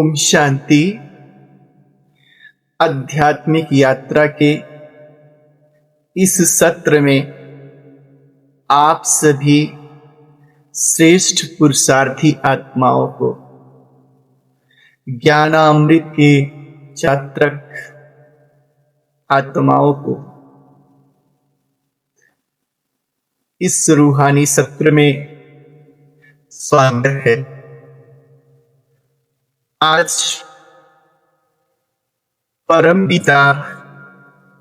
ओम शांति। आध्यात्मिक यात्रा के इस सत्र में आप सभी श्रेष्ठ पुरुषार्थी आत्माओं को ज्ञानामृत के चात्रक आत्माओं को इस रूहानी सत्र में स्वागत है। आज परम पिता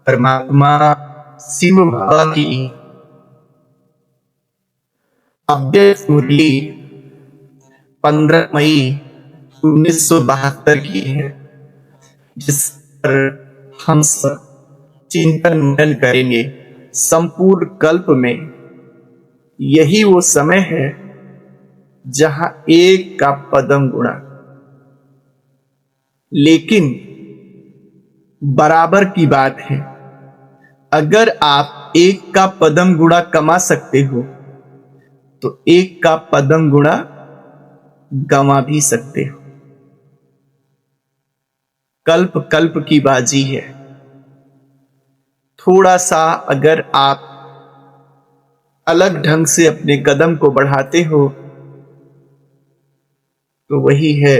परमात्मा शिव बाबा की अव्यक्त मुरली 15 मई 1972 की है, जिस पर हम सब चिंतन मनन करेंगे। संपूर्ण कल्प में यही वो समय है जहां एक का पदम गुणा, लेकिन बराबर की बात है, अगर आप एक का पदम गुणा कमा सकते हो तो एक का पदम गुणा गंवा भी सकते हो। कल्प कल्प की बाजी है। थोड़ा सा अगर आप अलग ढंग से अपने कदम को बढ़ाते हो तो वही है,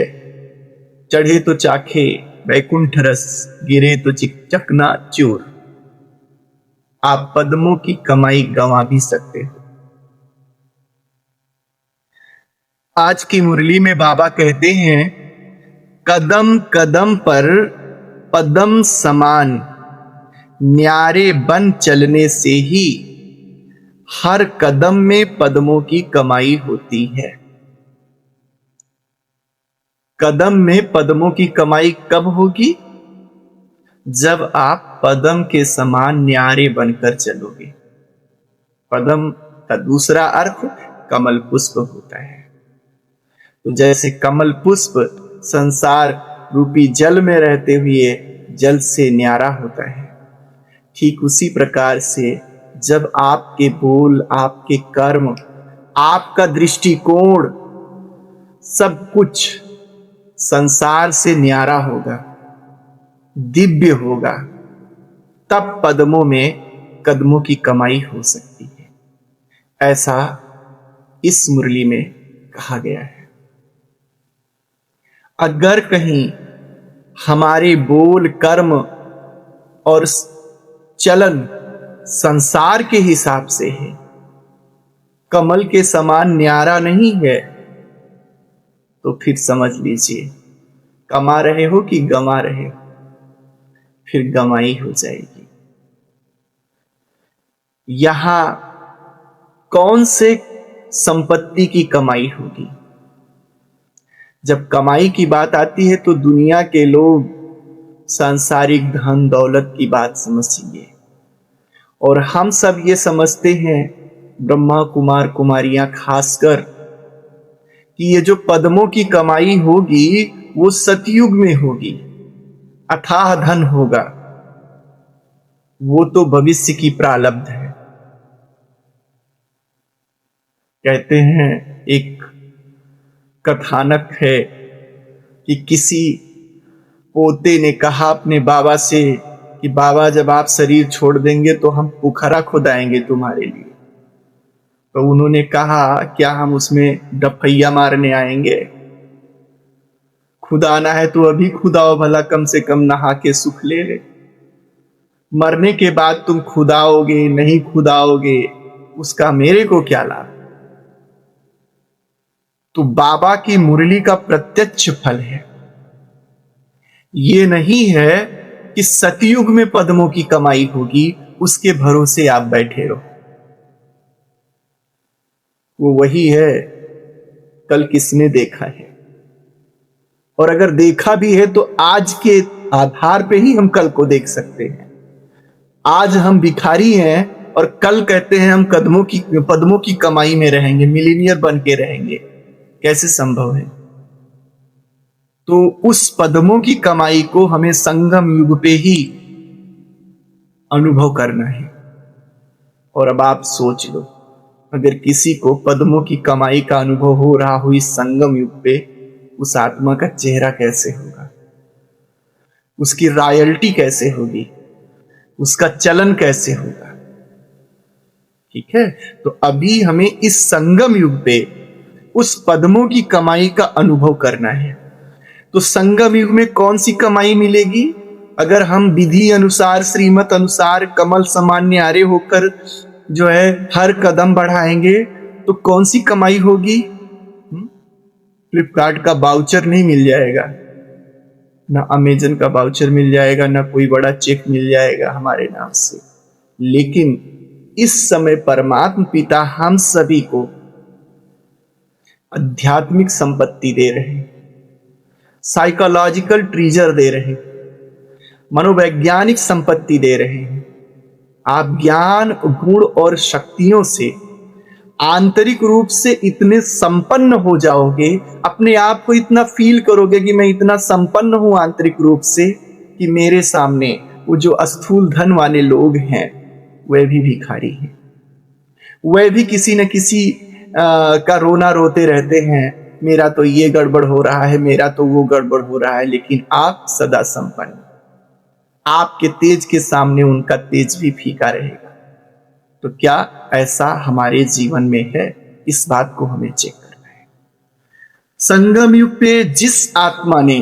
चढ़े तो चाखे वैकुंठ रस, गिरे तो चकना चूर। आप पद्मों की कमाई गंवा भी सकते हो। आज की मुरली में बाबा कहते हैं, कदम कदम पर पदम समान, न्यारे बन चलने से ही हर कदम में पद्मों की कमाई होती है। कदम में पद्मों की कमाई कब होगी? जब आप पद्म के समान न्यारे बनकर चलोगे। पद्म का दूसरा अर्थ कमल पुष्प होता है। तो जैसे कमल पुष्प संसार रूपी जल में रहते हुए जल से न्यारा होता है, ठीक उसी प्रकार से जब आपके बोल, आपके कर्म, आपका दृष्टिकोण सब कुछ संसार से न्यारा होगा, दिव्य होगा, तब पद्मों में कदमों की कमाई हो सकती है। ऐसा इस मुरली में कहा गया है। अगर कहीं हमारे बोल, कर्म और चलन संसार के हिसाब से है, कमल के समान न्यारा नहीं है, तो फिर समझ लीजिए कमा रहे हो कि गंवा रहे हो, फिर गंवाई हो जाएगी। यहां कौन से संपत्ति की कमाई होगी? जब कमाई की बात आती है तो दुनिया के लोग सांसारिक धन दौलत की बात समझिए, और हम सब ये समझते हैं, ब्रह्मा कुमार कुमारियां खासकर, कि ये जो पद्मों की कमाई होगी वो सतयुग में होगी, अथाह धन होगा। वो तो भविष्य की प्रारब्ध है। कहते हैं, एक कथानक है कि किसी पोते ने कहा अपने बाबा से कि बाबा, जब आप शरीर छोड़ देंगे तो हम पोखरा खुदाएंगे तुम्हारे लिए। तो उन्होंने कहा, क्या हम उसमें डफैया मारने आएंगे? खुदाना है तो अभी खुदाओ भला, कम से कम नहा के सुख ले ले। मरने के बाद तुम खुदाओगे नहीं खुदाओगे, उसका मेरे को क्या लाभ? तो बाबा की मुरली का प्रत्यक्ष फल है। ये नहीं है कि सतयुग में पद्मों की कमाई होगी, उसके भरोसे आप बैठे रहो। वो वही है, कल किसने देखा है? और अगर देखा भी है तो आज के आधार पे ही हम कल को देख सकते हैं। आज हम भिखारी हैं और कल कहते हैं हम पद्मों की कमाई में रहेंगे, मिलीनियर बन के रहेंगे। कैसे संभव है? तो उस पद्मों की कमाई को हमें संगम युग पे ही अनुभव करना है। और अब आप सोच लो, अगर किसी को पद्मों की कमाई का अनुभव हो रहा हो इस संगम युग पे, उस आत्मा का चेहरा कैसे होगा, उसकी रॉयल्टी कैसे होगी, उसका चलन कैसे होगा। ठीक है, तो अभी हमें इस संगम युग पे उस पद्मों की कमाई का अनुभव करना है। तो संगम युग में कौन सी कमाई मिलेगी? अगर हम विधि अनुसार, श्रीमत अनुसार कमल समान न्यारे होकर जो है हर कदम बढ़ाएंगे तो कौन सी कमाई होगी? फ्लिपकार्ट का वाउचर नहीं मिल जाएगा, ना अमेजन का वाउचर मिल जाएगा, ना कोई बड़ा चेक मिल जाएगा हमारे नाम से। लेकिन इस समय परमात्मा पिता हम सभी को आध्यात्मिक संपत्ति दे रहे हैं, साइकोलॉजिकल ट्रीजर दे रहे हैं, मनोवैज्ञानिक संपत्ति दे रहे हैं। आप ज्ञान, गुण और शक्तियों से आंतरिक रूप से इतने संपन्न हो जाओगे, अपने आप को इतना फील करोगे कि मैं इतना संपन्न हूं आंतरिक रूप से कि मेरे सामने वो जो स्थूल धन वाले लोग हैं वह भी भिखारी हैं, वह भी किसी न किसी का रोना रोते रहते हैं, मेरा तो ये गड़बड़ हो रहा है, मेरा तो वो गड़बड़ हो रहा है। लेकिन आप सदा संपन्न, आपके तेज के सामने उनका तेज भी फीका रहेगा। तो क्या ऐसा हमारे जीवन में है? इस बात को हमें चेक करना है। संगम युग पे जिस आत्मा ने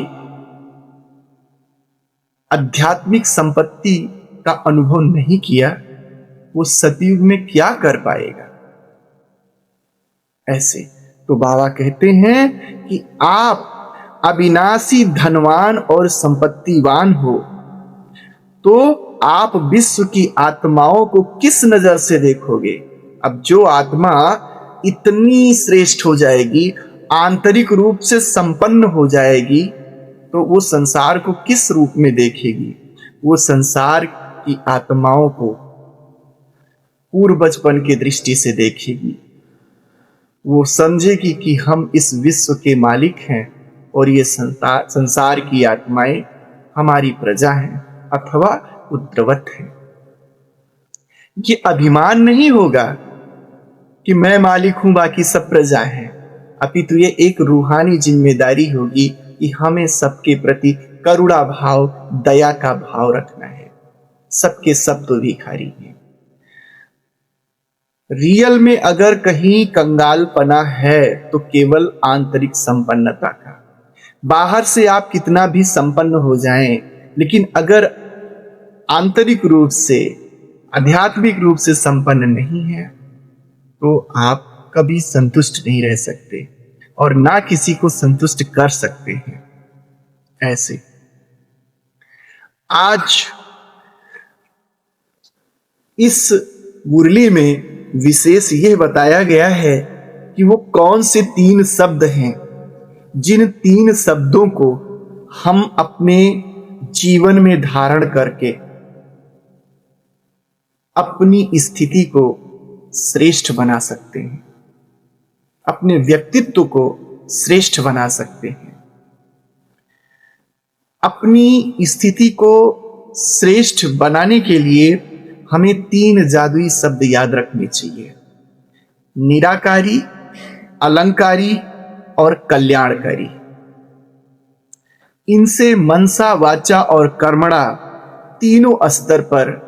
आध्यात्मिक संपत्ति का अनुभव नहीं किया, वो सतयुग में क्या कर पाएगा? ऐसे तो बाबा कहते हैं कि आप अविनाशी धनवान और संपत्तिवान हो, तो आप विश्व की आत्माओं को किस नजर से देखोगे? अब जो आत्मा इतनी श्रेष्ठ हो जाएगी, आंतरिक रूप से संपन्न हो जाएगी, तो वो संसार को किस रूप में देखेगी? वो संसार की आत्माओं को पूर्व बचपन की दृष्टि से देखेगी। वो समझेगी कि हम इस विश्व के मालिक हैं और ये संसार की आत्माएं हमारी प्रजा हैं अथवा उद्रवत है। ये अभिमान नहीं होगा कि मैं मालिक हूं बाकी सब प्रजा है, अपितु ये एक रूहानी जिम्मेदारी होगी कि हमें सबके प्रति करुणा भाव, दया का भाव रखना है। सबके सब तो भिखारी हैं। रियल में अगर कहीं कंगालपना है तो केवल आंतरिक संपन्नता का। बाहर से आप कितना भी संपन्न हो जाएं, लेकिन अगर आंतरिक रूप से, आध्यात्मिक रूप से संपन्न नहीं है तो आप कभी संतुष्ट नहीं रह सकते और ना किसी को संतुष्ट कर सकते हैं। ऐसे आज इस मुरली में विशेष यह बताया गया है कि वो कौन से 3 शब्द हैं जिन 3 शब्दों को हम अपने जीवन में धारण करके अपनी स्थिति को श्रेष्ठ बना सकते हैं, अपने व्यक्तित्व को श्रेष्ठ बना सकते हैं। अपनी स्थिति को श्रेष्ठ बनाने के लिए हमें 3 जादुई शब्द याद रखने चाहिए: निराकारी, अलंकारी और कल्याणकारी। इनसे मनसा, वाचा और कर्मणा तीनों स्तर पर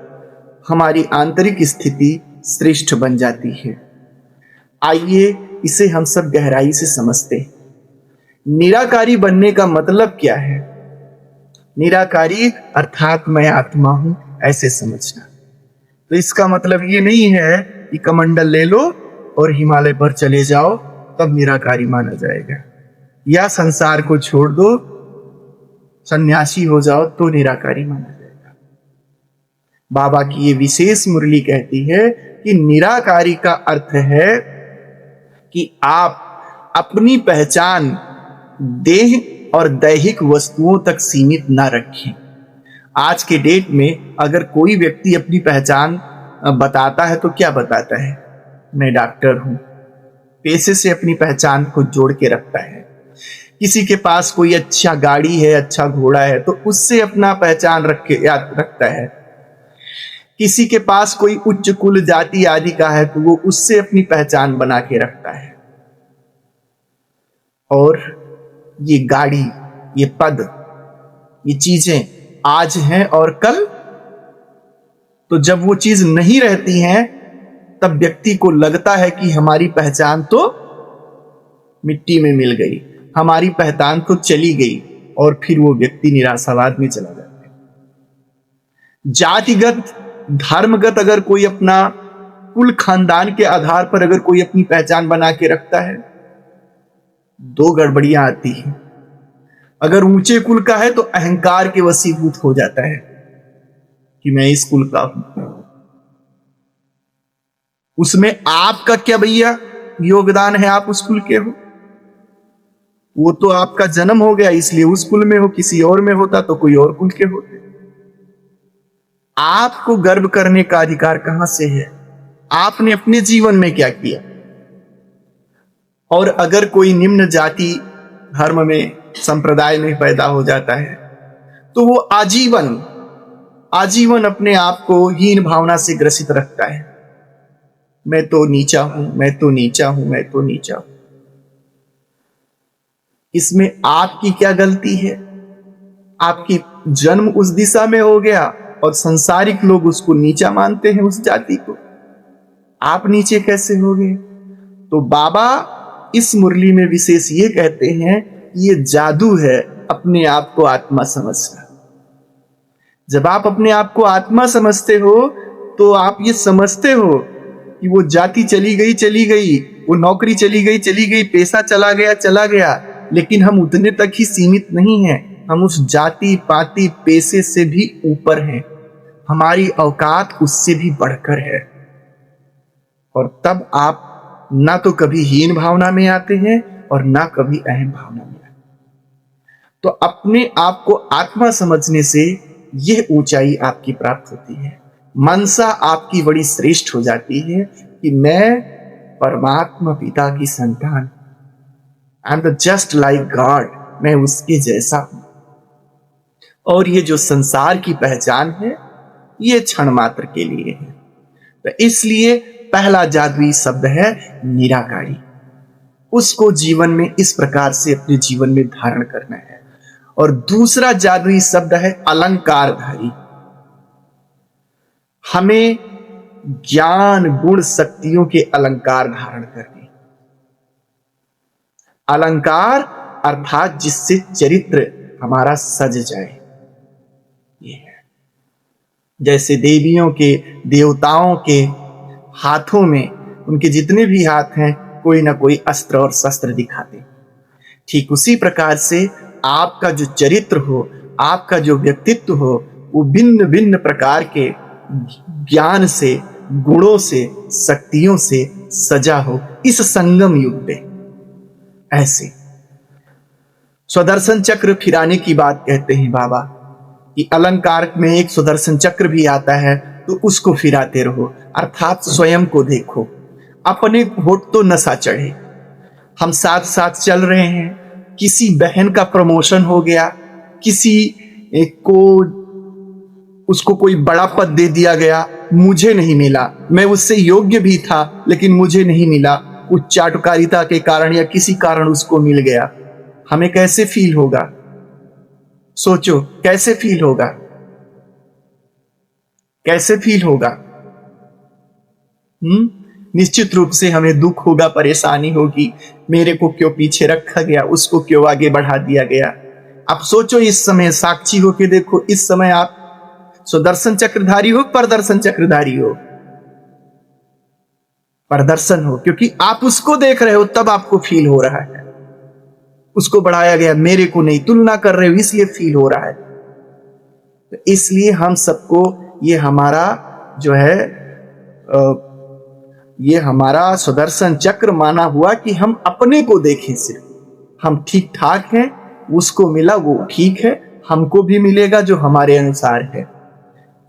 हमारी आंतरिक स्थिति श्रेष्ठ बन जाती है। आइए इसे हम सब गहराई से समझते हैं। निराकारी बनने का मतलब क्या है? निराकारी अर्थात मैं आत्मा हूं, ऐसे समझना। तो इसका मतलब ये नहीं है कि कमंडल ले लो और हिमालय पर चले जाओ तब निराकारी माना जाएगा, या संसार को छोड़ दो, सन्यासी हो जाओ तो निराकारी माना जाएगा। बाबा की ये विशेष मुरली कहती है कि निराकारी का अर्थ है कि आप अपनी पहचान देह और दैहिक वस्तुओं तक सीमित ना रखें। आज के डेट में अगर कोई व्यक्ति अपनी पहचान बताता है तो क्या बताता है? मैं डॉक्टर हूं। पेशे से अपनी पहचान को जोड़ के रखता है। किसी के पास कोई अच्छा गाड़ी है, अच्छा घोड़ा है, तो उससे अपना पहचान रखता है। किसी के पास कोई उच्च कुल, जाति आदि का है तो वो उससे अपनी पहचान बना के रखता है। और ये गाड़ी, ये पद, ये चीजें आज हैं और कल, तो जब वो चीज नहीं रहती हैं तब व्यक्ति को लगता है कि हमारी पहचान तो मिट्टी में मिल गई, हमारी पहचान तो चली गई, और फिर वो व्यक्ति निराशावाद में चला जाता है। जातिगत, धर्मगत अगर कोई अपना कुल खानदान के आधार पर अगर कोई अपनी पहचान बना के रखता है, दो गड़बड़ियां आती हैं। अगर ऊंचे कुल का है तो अहंकार के वशीभूत हो जाता है कि मैं इस कुल का हूं। उसमें आपका क्या भैया योगदान है, आप उस कुल के हो, वो तो आपका जन्म हो गया इसलिए उस कुल में हो, किसी और में होता तो कोई और कुल के होते। आपको गर्व करने का अधिकार कहां से है? आपने अपने जीवन में क्या किया? और अगर कोई निम्न जाति धर्म में, संप्रदाय में पैदा हो जाता है तो वो आजीवन अपने आप को हीन भावना से ग्रसित रखता है। मैं तो नीचा हूं, मैं तो नीचा हूं, मैं तो नीचा हूं। इसमें आपकी क्या गलती है? आपकी जन्म उस दिशा में हो गया और संसारिक लोग उसको नीचा मानते हैं, उस जाति को। आप नीचे कैसे हो गए? तो बाबा इस मुरली में विशेष ये कहते हैं कि ये जादू है अपने आप को आत्मा समझना। जब आप अपने आप को आत्मा समझते हो तो आप ये समझते हो कि वो जाति चली गई, वो नौकरी चली गई, पैसा चला गया, लेकिन हम उतने तक ही सीमित नहीं हैं। हम उस जाति पाति पैसे से भी ऊपर हैं, हमारी औकात उससे भी बढ़कर है। और तब आप ना तो कभी हीन भावना में आते हैं और ना कभी अहम भावना में आते। तो अपने आप को आत्मा समझने से यह ऊंचाई आपकी प्राप्त होती है। मनसा आपकी बड़ी श्रेष्ठ हो जाती है कि मैं परमात्मा पिता की संतान, I am the just like God, मैं उसके जैसा हूं। और ये जो संसार की पहचान है ये क्षण मात्र के लिए है। तो इसलिए पहला जादुई शब्द है निराकारी। उसको जीवन में इस प्रकार से अपने जीवन में धारण करना है। और दूसरा जादुई शब्द है अलंकारधारी। हमें ज्ञान गुण शक्तियों के अलंकार धारण करने। अलंकार अर्थात जिससे चरित्र हमारा सज जाए। ये है जैसे देवियों के, देवताओं के हाथों में, उनके जितने भी हाथ हैं, कोई ना कोई अस्त्र और शस्त्र दिखाते। ठीक उसी प्रकार से आपका जो चरित्र हो, आपका जो व्यक्तित्व हो, वो भिन्न भिन्न प्रकार के ज्ञान से, गुणों से, शक्तियों से सजा हो इस संगम युग में। ऐसे सुदर्शन चक्र फिराने की बात कहते हैं बाबा कि अलंकार में एक सुदर्शन चक्र भी आता है, तो उसको फिराते रहो, अर्थात स्वयं को देखो। अपने होठ तो नशा चढ़े, हम साथ साथ चल रहे हैं, किसी बहन का प्रमोशन हो गया, किसी को उसको कोई बड़ा पद दे दिया गया, मुझे नहीं मिला, मैं उससे योग्य भी था लेकिन मुझे नहीं मिला, कुछ चाटुकारिता के कारण या किसी कारण उसको मिल गया। हमें कैसे फील होगा? सोचो कैसे फील होगा? कैसे फील होगा? निश्चित रूप से हमें दुख होगा, परेशानी होगी, मेरे को क्यों पीछे रखा गया, उसको क्यों आगे बढ़ा दिया गया। अब सोचो, इस समय साक्षी होके देखो, इस समय आप सुदर्शन चक्रधारी हो, परदर्शन चक्रधारी हो? परदर्शन हो, क्योंकि आप उसको देख रहे हो, तब आपको फील हो रहा है। उसको बढ़ाया गया, मेरे को नहीं, तुलना कर रहे हो इसलिए फील हो रहा है। तो इसलिए हम सबको ये हमारा जो है ये हमारा सुदर्शन चक्र माना हुआ कि हम अपने को देखें, सिर्फ हम ठीक ठाक हैं, उसको मिला वो ठीक है, हमको भी मिलेगा जो हमारे अनुसार है।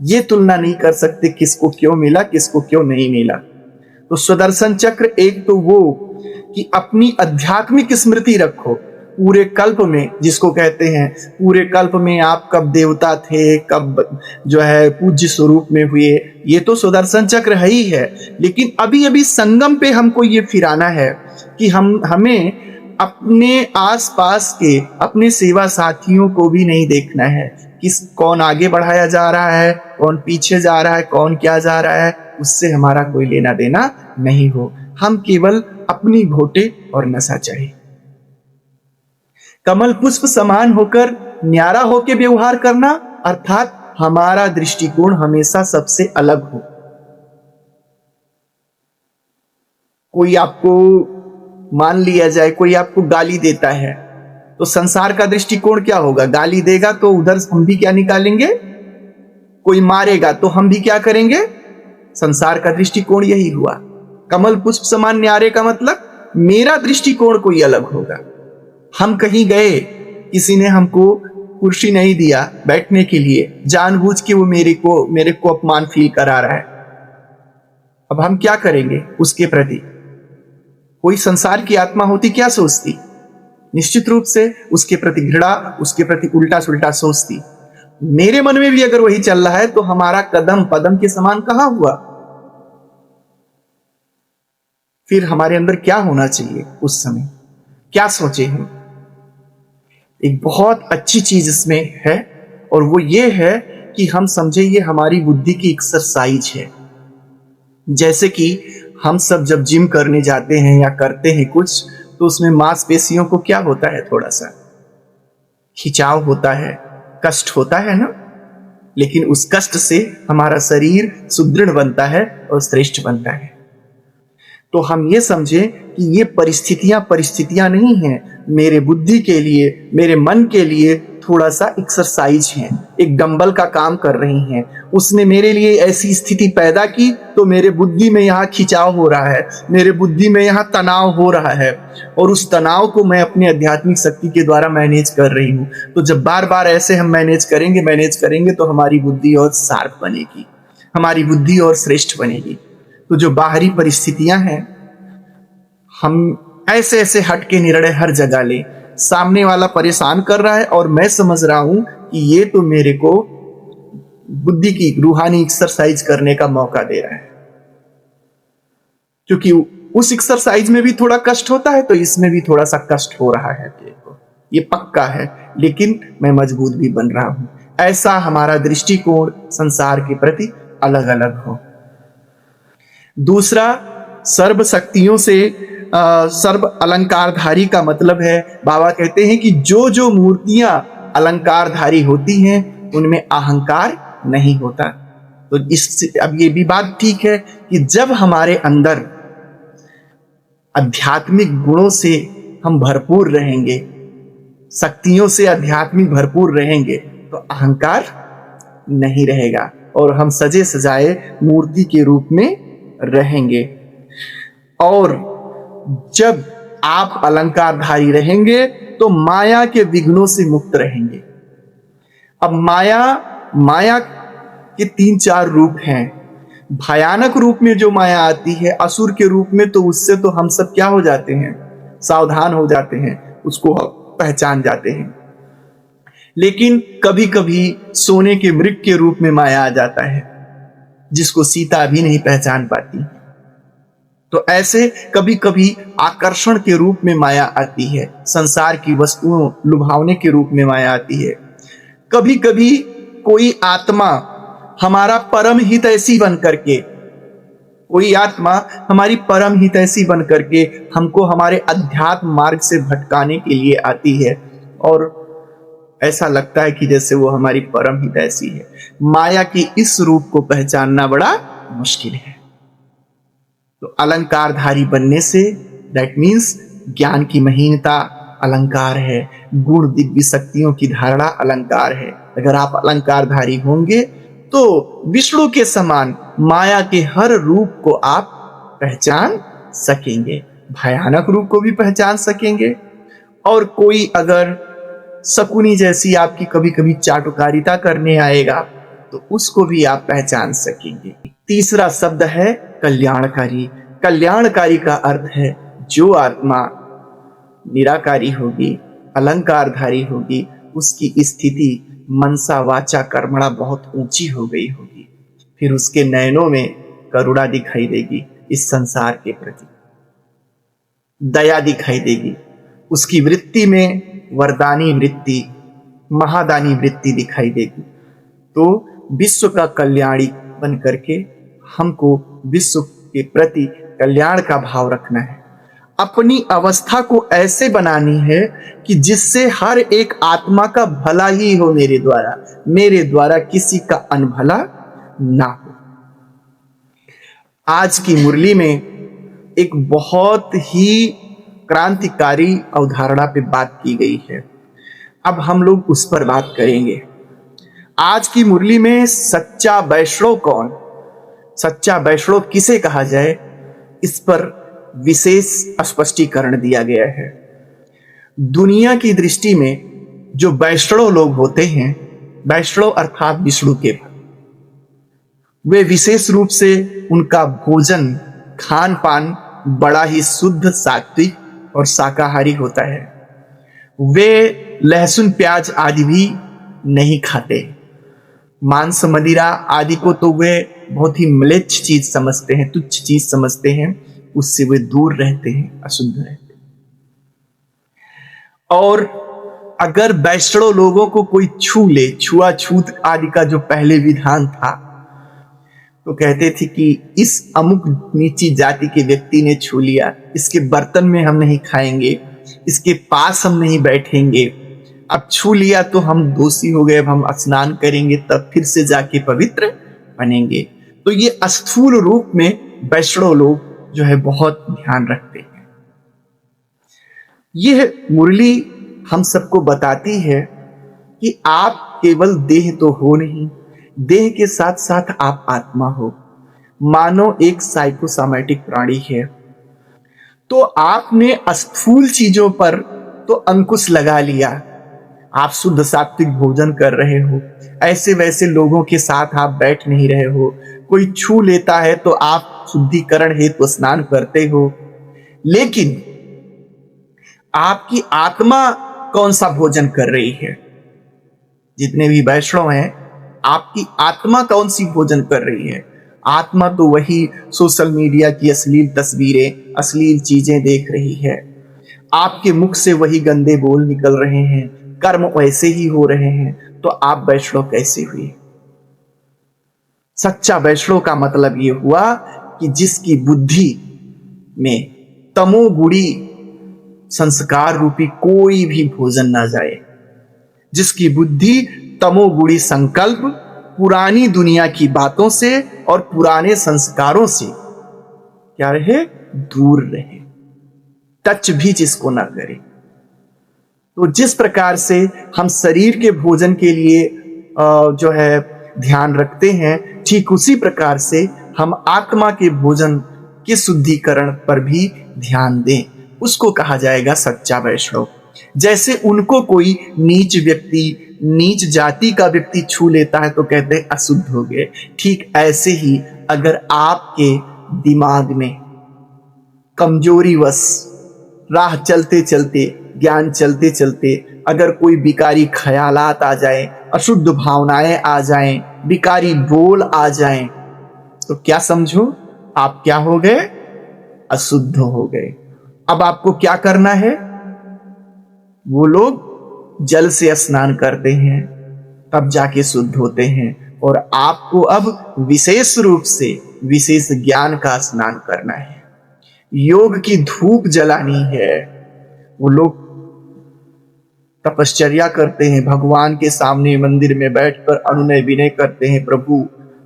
ये तुलना नहीं कर सकते किसको क्यों मिला, किसको क्यों नहीं मिला। तो सुदर्शन चक्र एक तो वो कि अपनी आध्यात्मिक स्मृति रखो पूरे कल्प में, जिसको कहते हैं पूरे कल्प में आप कब देवता थे, कब जो है पूज्य स्वरूप में हुए, ये तो सुदर्शन चक्र है ही है। लेकिन अभी अभी संगम पे हमको ये फिराना है कि हमें अपने आसपास के अपने सेवा साथियों को भी नहीं देखना है, किस कौन आगे बढ़ाया जा रहा है, कौन पीछे जा रहा है, कौन क्या जा रहा है, उससे हमारा कोई लेना देना नहीं हो। हम केवल अपनी घोटे और नशा चढ़े। कमल पुष्प समान होकर न्यारा होकर व्यवहार करना, अर्थात हमारा दृष्टिकोण हमेशा सबसे अलग हो। कोई आपको, मान लिया जाए कोई आपको गाली देता है, तो संसार का दृष्टिकोण क्या होगा? गाली देगा तो उधर हम भी क्या निकालेंगे? कोई मारेगा तो हम भी क्या करेंगे? संसार का दृष्टिकोण यही हुआ। कमल पुष्प समान न्यारे का मतलब मेरा दृष्टिकोण कोई अलग होगा। हम कहीं गए, किसी ने हमको कुर्सी नहीं दिया बैठने के लिए, जानबूझ के वो मेरे को अपमान फील करा रहा है। अब हम क्या करेंगे उसके प्रति? कोई संसार की आत्मा होती क्या सोचती? निश्चित रूप से उसके प्रति घृणा, उसके प्रति उल्टा सुल्टा सोचती। मेरे मन में भी अगर वही चल रहा है तो हमारा कदम पदम के समान कहां हुआ? फिर हमारे अंदर क्या होना चाहिए उस समय? क्या सोचे हम? एक बहुत अच्छी चीज इसमें है, और वो ये है कि हम समझे ये हमारी बुद्धि की एक्सरसाइज है। जैसे कि हम सब जब जिम करने जाते हैं या करते हैं कुछ, तो उसमें मांसपेशियों को क्या होता है? थोड़ा सा खिंचाव होता है, कष्ट होता है ना। लेकिन उस कष्ट से हमारा शरीर सुदृढ़ बनता है और श्रेष्ठ बनता है। तो हम ये समझे कि ये परिस्थितियां नहीं हैं, मेरे बुद्धि के लिए, मेरे मन के लिए थोड़ा सा एक्सरसाइज है, एक डंबल का काम कर रही हैं। उसने मेरे लिए ऐसी स्थिति पैदा की तो मेरे बुद्धि में यहाँ खिंचाव हो रहा है, मेरे बुद्धि में यहाँ तनाव हो रहा है, और उस तनाव को मैं अपनी आध्यात्मिक शक्ति के द्वारा मैनेज कर रही हूँ। तो जब बार बार ऐसे हम मैनेज करेंगे तो हमारी बुद्धि और शार्प बनेगी, हमारी बुद्धि और श्रेष्ठ बनेगी। तो जो बाहरी परिस्थितियां हैं, हम ऐसे ऐसे हटके निर्णय हर जगह ले, सामने वाला परेशान कर रहा है और मैं समझ रहा हूं कि ये तो मेरे को बुद्धि की रूहानी एक्सरसाइज करने का मौका दे रहा है। क्योंकि उस एक्सरसाइज में भी थोड़ा कष्ट होता है, तो इसमें भी थोड़ा सा कष्ट हो रहा है, ये पक्का है, लेकिन मैं मजबूत भी बन रहा हूं। ऐसा हमारा दृष्टिकोण संसार के प्रति अलग अलग हो। दूसरा, सर्व शक्तियों से सर्व अलंकारधारी का मतलब है, बाबा कहते हैं कि जो जो मूर्तियां अलंकारधारी होती हैं उनमें अहंकार नहीं होता। तो अब ये भी बात ठीक है कि जब हमारे अंदर आध्यात्मिक गुणों से हम भरपूर रहेंगे, शक्तियों से आध्यात्मिक भरपूर रहेंगे, तो अहंकार नहीं रहेगा और हम सजे सजाए मूर्ति के रूप में रहेंगे। और जब आप अलंकारधारी रहेंगे तो माया के विघ्नों से मुक्त रहेंगे। अब माया के 3-4 रूप हैं। भयानक रूप में जो माया आती है असुर के रूप में, तो उससे तो हम सब क्या हो जाते हैं? सावधान हो जाते हैं, उसको पहचान जाते हैं। लेकिन कभी कभी सोने के मृग के रूप में माया आ जाता है, जिसको सीता भी नहीं पहचान पाती। तो ऐसे कभी कभी आकर्षण के रूप में माया आती है, संसार की वस्तुओं लुभावने के रूप में माया आती है। कभी कभी कोई आत्मा हमारा परम हितैषी बन करके, कोई आत्मा हमारी परम हितैषी बन करके हमको हमारे अध्यात्म मार्ग से भटकाने के लिए आती है, और ऐसा लगता है कि जैसे वो हमारी परम हितैषी है। माया की इस रूप को पहचानना बड़ा मुश्किल है। तो अलंकारधारी बनने से दैट मीन्स ज्ञान की महीनता अलंकार है, गुण दिव्य शक्तियों की धारणा अलंकार है। अगर आप अलंकारधारी होंगे तो विष्णु के समान माया के हर रूप को आप पहचान सकेंगे, भयानक रूप को भी पहचान सकेंगे। और कोई अगर शकुनी जैसी आपकी कभी कभी चाटुकारिता करने आएगा तो उसको भी आप पहचान सकेंगे। तीसरा शब्द है कल्याणकारी। कल्याणकारी का अर्थ है जो आत्मा निराकारी होगी, अलंकारधारी होगी, उसकी स्थिति मनसा वाचा कर्मणा बहुत ऊंची हो गई होगी। फिर उसके नयनों में करुणा दिखाई देगी, इस संसार के प्रति दया दिखाई देगी, उसकी वृत्ति में वरदानी वृत्ति, महादानी वृत्ति दिखाई देगी। तो विश्व का कल्याणी बन करके हमको विश्व के प्रति कल्याण का भाव रखना है। अपनी अवस्था को ऐसे बनानी है कि जिससे हर एक आत्मा का भला ही हो मेरे द्वारा किसी का अनभला ना हो। आज की मुरली में एक बहुत ही क्रांतिकारी अवधारणा पे बात की गई है। अब हम लोग उस पर बात करेंगे। आज की मुरली में सच्चा वैष्णव कौन, सच्चा वैष्णव किसे कहा जाए, इस पर विशेष स्पष्टीकरण दिया गया है। दुनिया की दृष्टि में जो वैष्णव लोग होते हैं, वैष्णव अर्थात विष्णु के भक्त, वे विशेष रूप से उनका भोजन खान पान बड़ा ही शुद्ध सात्विक और शाकाहारी होता है। वे लहसुन प्याज आदि भी नहीं खाते। मांस मदिरा आदि को तो वे बहुत ही म्लेच्छ चीज समझते हैं, तुच्छ चीज समझते हैं, उससे वे दूर रहते हैं, अशुद्ध रहते हैं। और अगर वैष्णव लोगों को कोई छू ले, छुआछूत आदि का जो पहले विधान था, तो कहते थे कि इस अमुक नीची जाति के व्यक्ति ने छू लिया, इसके बर्तन में हम नहीं खाएंगे, इसके पास हम नहीं बैठेंगे, अब छू लिया तो हम दोषी हो गए, अब हम स्नान करेंगे तब फिर से जाके पवित्र बनेंगे। तो ये स्थूल रूप में वैष्णव लोग जो है बहुत ध्यान रखते हैं। यह मुरली हम सबको बताती है कि आप केवल देह तो हो नहीं, देह के साथ साथ आप आत्मा हो। मानो एक साइकोसोमैटिक प्राणी है, तो आपने स्थूल चीजों पर तो अंकुश लगा लिया, आप शुद्ध सात्विक भोजन कर रहे हो, ऐसे वैसे लोगों के साथ आप बैठ नहीं रहे हो, कोई छू लेता है तो आप शुद्धिकरण हेतु स्नान करते हो, लेकिन आपकी आत्मा कौन सा भोजन कर रही है? जितने भी वैष्णव हैं, आपकी आत्मा कौन सी भोजन कर रही है? आत्मा तो वही सोशल मीडिया की अश्लील तस्वीरें, अश्लील चीजें देख रही है। आपके मुख से वही गंदे बोल निकल रहे हैं, कर्म वैसे ही हो रहे हैं, तो आप वैष्णव कैसे हुए? सच्चा वैष्णव का मतलब यह हुआ कि जिसकी बुद्धि में तमोगुणी संस्कार रूपी कोई भी भोजन ना जाए, जिसकी बुद्धि तमोगुणी संकल्प पुरानी दुनिया की बातों से और पुराने संस्कारों से क्या रहे, दूर रहे, टच भी जिसको ना करे। तो जिस प्रकार से हम शरीर के भोजन के लिए जो है ध्यान रखते हैं, ठीक उसी प्रकार से हम आत्मा के भोजन के शुद्धिकरण पर भी ध्यान दें, उसको कहा जाएगा सच्चा वैष्णव। जैसे उनको कोई नीच व्यक्ति, नीच जाति का व्यक्ति छू लेता है तो कहते हैं अशुद्ध हो गए, ठीक ऐसे ही अगर आपके दिमाग में कमजोरी वश राह चलते चलते, ज्ञान चलते चलते अगर कोई विकारी ख्यालात आ जाए, अशुद्ध भावनाएं आ जाएं, विकारी बोल आ जाएं, तो क्या समझो, आप क्या हो गए, अशुद्ध हो गए। अब आपको क्या करना है? वो लोग जल से स्नान करते हैं तब जाके शुद्ध होते हैं, और आपको अब विशेष रूप से विशेष ज्ञान का स्नान करना है, योग की धूप जलानी है। वो लोग तपश्चर्या करते हैं, भगवान के सामने मंदिर में बैठकर अनुनय विनय करते हैं, प्रभु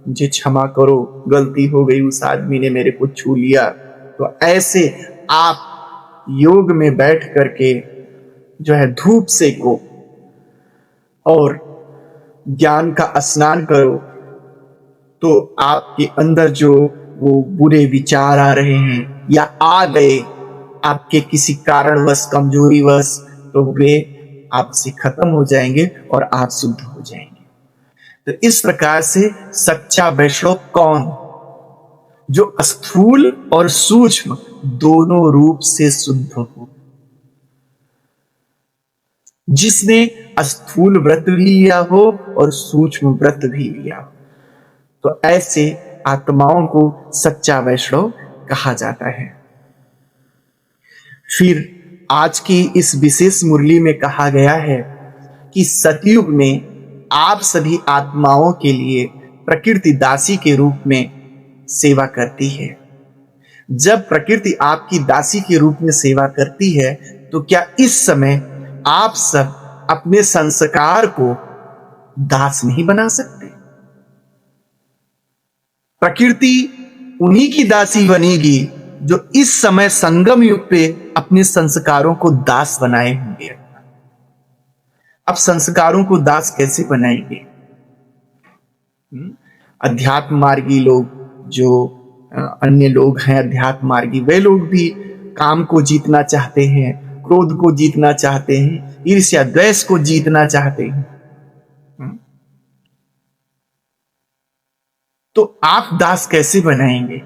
मुझे क्षमा करो, गलती हो गई, उस आदमी ने मेरे को छू लिया। तो ऐसे आप योग में बैठ करके जो है धूप सेको और ज्ञान का स्नान करो, तो आपके अंदर जो वो बुरे विचार आ रहे हैं या आ गए आपके किसी कारणवश, कमजोरीवश, तो वे आपसे खत्म हो जाएंगे और आप शुद्ध हो जाएंगे। तो इस प्रकार से सच्चा वैष्णव कौन? जो स्थूल और सूक्ष्म दोनों रूप से शुद्ध हो, जिसने स्थूल व्रत भी लिया हो और सूक्ष्म व्रत भी लिया हो, तो ऐसे आत्माओं को सच्चा वैष्णव कहा जाता है। फिर आज की इस विशेष मुरली में कहा गया है कि सतयुग में आप सभी आत्माओं के लिए प्रकृति दासी के रूप में सेवा करती है। जब प्रकृति आपकी दासी के रूप में सेवा करती है तो क्या इस समय आप सब अपने संस्कार को दास नहीं बना सकते? प्रकृति उन्हीं की दासी बनेगी जो इस समय संगम युग पे अपने संस्कारों को दास बनाए होंगे। अब संस्कारों को दास कैसे बनाएंगे? अध्यात्म मार्गी लोग, जो अन्य लोग हैं अध्यात्म मार्गी, वे लोग भी काम को जीतना चाहते हैं, क्रोध को जीतना चाहते हैं, ईर्ष्या द्वेष को जीतना चाहते हैं। तो आप दास कैसे बनाएंगे?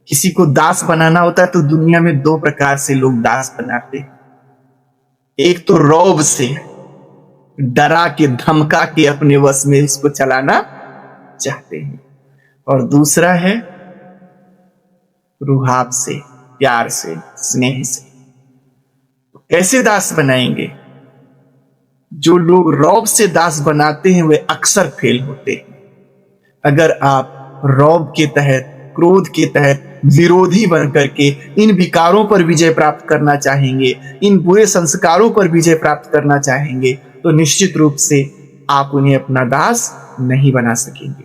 किसी को दास बनाना होता है तो दुनिया में दो प्रकार से लोग दास बनाते हैं। एक तो रौब से, डरा के धमका के अपने वश में इसको चलाना चाहते हैं, और दूसरा है रुहाब से, प्यार से, स्नेह से। तो कैसे दास बनाएंगे? जो लोग रौब से दास बनाते हैं वे अक्सर फेल होते हैं। अगर आप रौब के तहत, क्रोध के तहत विरोधी बनकर के इन विकारों पर विजय प्राप्त करना चाहेंगे, इन बुरे संस्कारों पर विजय प्राप्त करना चाहेंगे, तो निश्चित रूप से आप उन्हें अपना दास नहीं बना सकेंगे।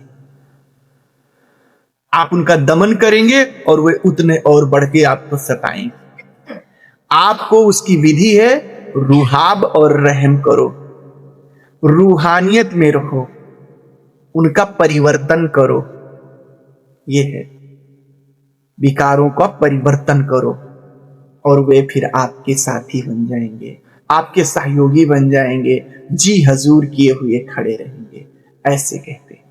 आप उनका दमन करेंगे और वे उतने और बढ़ के आपको सताएंगे। आपको उसकी विधि है, रुहाब और रहम करो, रूहानियत में रहो, उनका परिवर्तन करो। यह है, विकारों का परिवर्तन करो और वे फिर आपके साथी बन जाएंगे, आपके सहयोगी बन जाएंगे, जी हजूर किए हुए खड़े रहेंगे। ऐसे कहते हैं।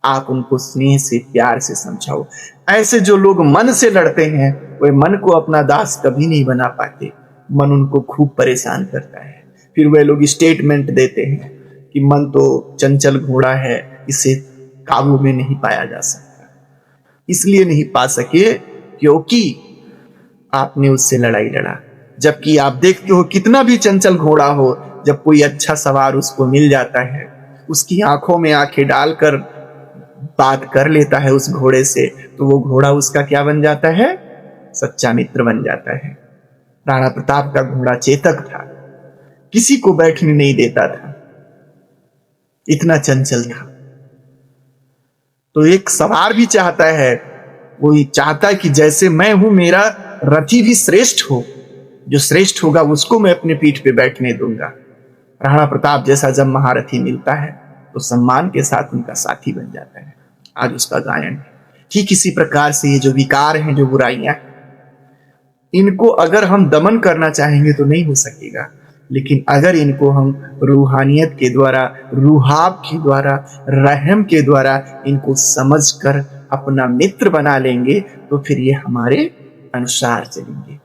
आप उनको स्नेह से, प्यार से समझाओ। ऐसे जो लोग मन से लड़ते हैं वे मन को अपना दास कभी नहीं बना पाते। मन उनको खूब परेशान करता है। फिर वे लोग स्टेटमेंट देते हैं कि मन तो चंचल घोड़ा है, इसे काबू में नहीं पाया जा सकता। इसलिए नहीं पा सके क्योंकि आपने उससे लड़ाई लड़ा। जबकि आप देखते हो कितना भी चंचल घोड़ा हो, जब कोई अच्छा सवार उसको मिल जाता है, उसकी आंखों में आंखें डालकर बात कर लेता है उस घोड़े से, तो वो घोड़ा उसका क्या बन जाता है? सच्चा मित्र बन जाता है। राणा प्रताप का घोड़ा चेतक था, किसी को बैठने नहीं देता था, इतना चंचल था। तो एक सवार भी चाहता है, वो चाहता है कि जैसे मैं हूं मेरा रथी भी श्रेष्ठ हो, जो श्रेष्ठ होगा उसको मैं अपने पीठ पे बैठने दूंगा। राणा प्रताप जैसा जब महारथी मिलता है तो सम्मान के साथ उनका साथी बन जाता है। आज उसका गायन है। ठीक इसी प्रकार से ये जो विकार हैं, जो बुराइयां, इनको अगर हम दमन करना चाहेंगे तो नहीं हो सकेगा, लेकिन अगर इनको हम रूहानियत के द्वारा, रुहाब के द्वारा, रहम के द्वारा इनको समझकर अपना मित्र बना लेंगे तो फिर ये हमारे अनुसार चलेंगे,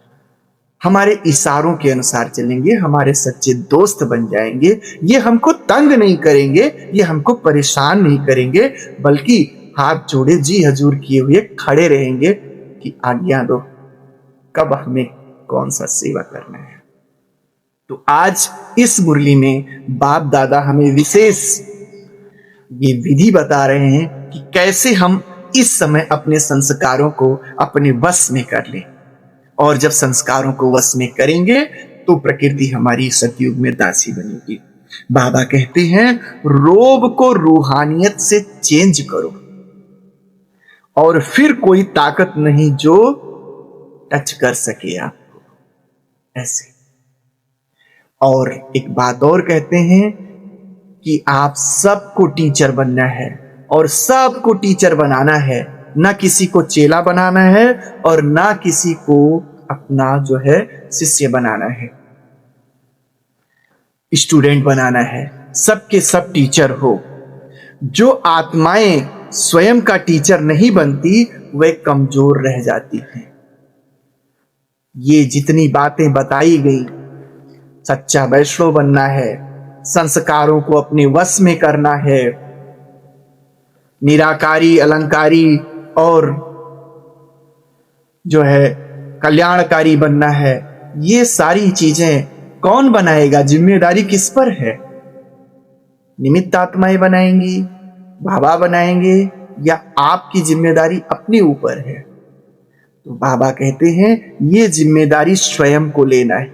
हमारे इशारों के अनुसार चलेंगे, हमारे सच्चे दोस्त बन जाएंगे। ये हमको तंग नहीं करेंगे, ये हमको परेशान नहीं करेंगे, बल्कि हाथ जोड़े जी हजूर किए हुए खड़े रहेंगे कि आज्ञा दो, कब हमें कौन सा सेवा करना है। तो आज इस मुरली में बाप दादा हमें विशेष ये विधि बता रहे हैं कि कैसे हम इस समय अपने संस्कारों को अपने वश में कर लें, और जब संस्कारों को वश में करेंगे तो प्रकृति हमारी सतयुग में दासी बनेगी। बाबा कहते हैं रोब को रूहानियत से चेंज करो और फिर कोई ताकत नहीं जो टच कर सके आपको। ऐसे और एक बात और कहते हैं कि आप सबको टीचर बनना है और सबको टीचर बनाना है, ना किसी को चेला बनाना है और ना किसी को अपना जो है शिष्य बनाना है, स्टूडेंट बनाना है। सबके सब टीचर हो। जो आत्माएं स्वयं का टीचर नहीं बनती वे कमजोर रह जाती हैं। ये जितनी बातें बताई गई, सच्चा वैष्णव बनना है, संस्कारों को अपने वश में करना है, निराकारी, अलंकारी और जो है कल्याणकारी बनना है, ये सारी चीजें कौन बनाएगा, जिम्मेदारी किस पर है? निमित्त आत्माएं बनाएंगी, बाबा बनाएंगे, या आपकी जिम्मेदारी अपने ऊपर है? तो बाबा कहते हैं ये जिम्मेदारी स्वयं को लेना है,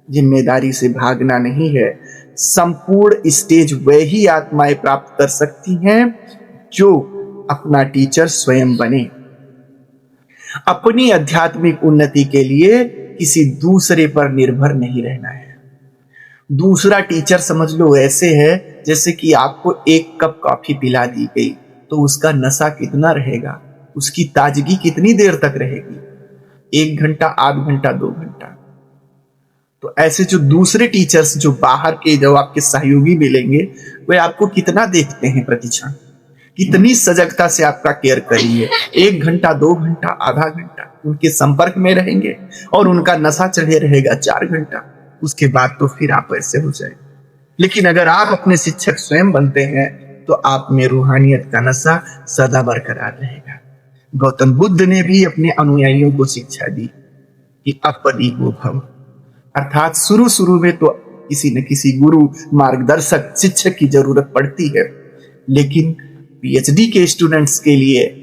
जिम्मेदारी से भागना नहीं है। संपूर्ण स्टेज वही आत्माएं प्राप्त कर सकती हैं जो अपना टीचर स्वयं बने। अपनी आध्यात्मिक उन्नति के लिए किसी दूसरे पर निर्भर नहीं रहना है। दूसरा टीचर समझ लो ऐसे है जैसे कि आपको एक कप कॉफी पिला दी गई, तो उसका नशा कितना रहेगा, उसकी ताजगी कितनी देर तक रहेगी? 1 घंटा, आध घंटा, 2 घंटा। तो ऐसे जो दूसरे टीचर्स जो बाहर के जो आपके सहयोगी मिलेंगे, वे आपको कितना देखते हैं प्रतिक्षण, कितनी सजगता से आपका केयर करेंगे। 1 घंटा, 2 घंटा, आधा घंटा उनके संपर्क में रहेंगे और उनका नशा चढ़े रहेगा 4 घंटा। उसके बाद तो फिर आप ऐसे हो जाए। लेकिन अगर आप अपने शिक्षक स्वयं बनते हैं तो आप में रूहानियत का नशा सदा बरकरार रहेगा। गौतम बुद्ध ने भी अपने अनुयायियों को शिक्षा दी कि अपदीपो भव, अर्थात शुरू में तो किसी न किसी गुरु, मार्गदर्शक, शिक्षक की जरूरत पड़ती है, लेकिन पीएचडी के स्टूडेंट्स के लिए,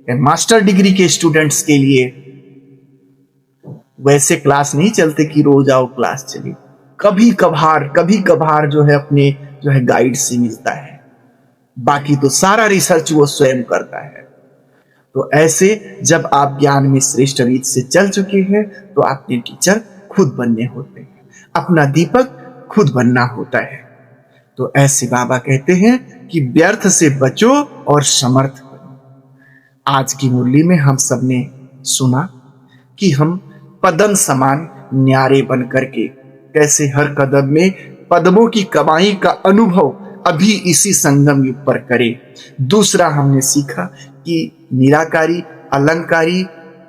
मास्टर डिग्री के स्टूडेंट्स के लिए वैसे क्लास नहीं चलते कि रोज आओ क्लास चली। कभी कभार जो है अपने जो है गाइड से मिलता है, बाकी तो सारा रिसर्च वो स्वयं करता है। तो ऐसे जब आप ज्ञान में श्रेष्ठ रीत से चल चुके हैं तो आपने टीचर खुद बनने होते हैं, अपना दीपक खुद बनना होता है। तो ऐसे बाबा कहते हैं कि व्यर्थ से बचो और समर्थ बनो। आज की मुरली में हम सबने सुना कि हम पदम समान न्यारे बन करके कैसे हर कदम में पदमों की कमाई का अनुभव अभी इसी संगम युग पर करें। दूसरा हमने सीखा कि निराकारी, अलंकारी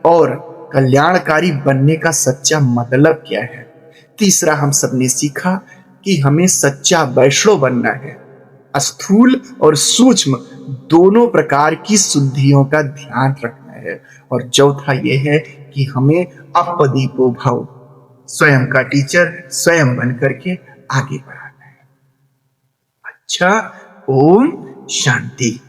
और कल्याणकारी बनने का सच्चा मतलब क्या है। तीसरा हम सबने सीखा कि हमें सच्चा वैष्णव बनना है, स्थूल और सूक्ष्म दोनों प्रकार की शुद्धियों का ध्यान रखना है। और चौथा यह है कि हमें अपदीपो भव, स्वयं का टीचर स्वयं बन करके आगे बढ़ाना है। अच्छा, ओम शांति।